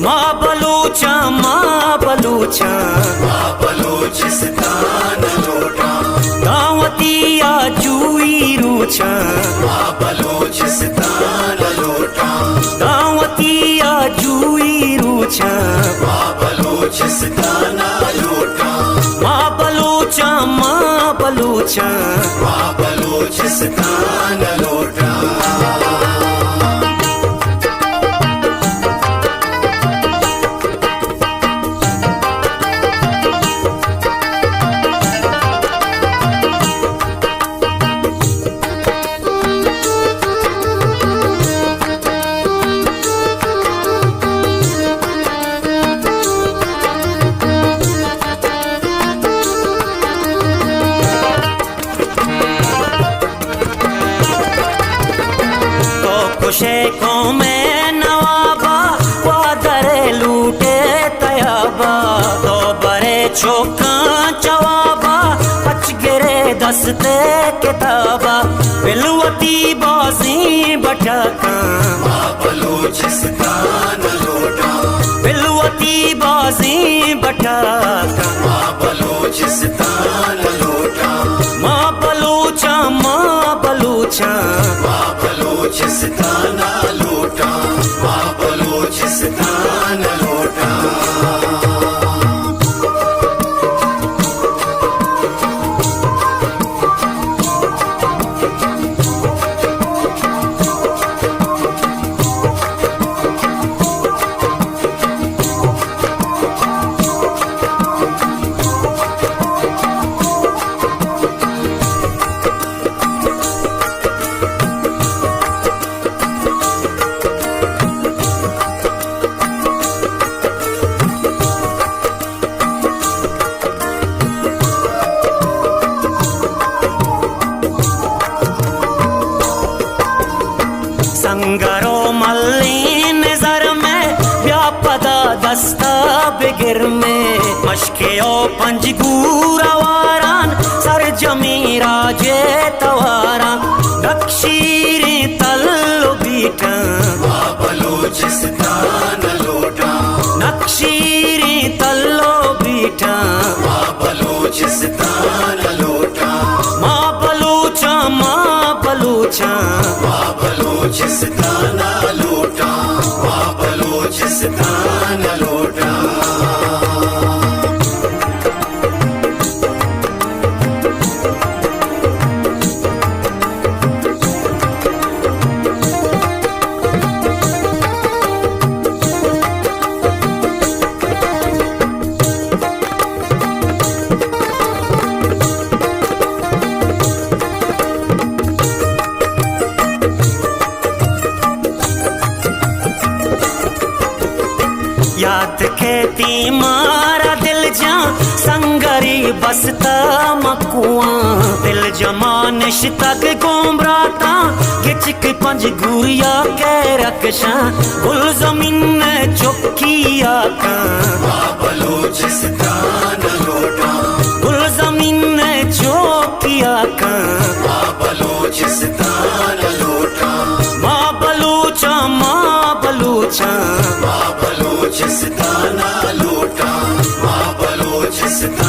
माँ बलूचा माँ बलूचा माँ बलूचिस्तान लौटा दावतिया जुई रूचा माँ बलूचिस्तान लौटा दावतिया जुई रूचा माँ बलूचिस्तान लौटा माँ बलूचा माँ बलूचा माँ बलूचिस्तान लौटा शेखों में नवाबा वादरे लूटे तयाबा तो बरे चौका चवाबा पच गिरे दस्ते किताबा बिलवती बाजी बटका माँ बलूचिस्तान लौटा बिलवती बाजी बटका माँ बलूचिस्तान लौटा माँ बलूचा माँ बलूचा माँ बलूचिस्तान लौटा माँ बलूचिस्तान लौटा संगरो मल्ली नजर में व्यापदा दस्ता बिगिर में मशकियो पंजगूरा वारान सर जमी राजे तवारा नक्शीरी तल्लो बीटा माँ बलूचिस्तान लौटा नक्शीरी तल्लो बीटा माँ बलूचिस्तान लौटा माँ बलूचा माँ बलूचा माँ बलूचिस्तान लौटा माँ बलूचिस्तान लौटा याद खेती मारा दिल जा संगरी बसता मकुआ दिल जमानिश तक गोमराता किचक पंज गुरिया के रक्षा गुल जमीन चौकिया का माँ बलूचिस्तान लौटा गुल जमीन चौकिया का माँ बलूचिस्तान लौटा माँ बलूचा माँ बलूचा माँ बलूचिस्तान लौटा माँ बलूचिस्तान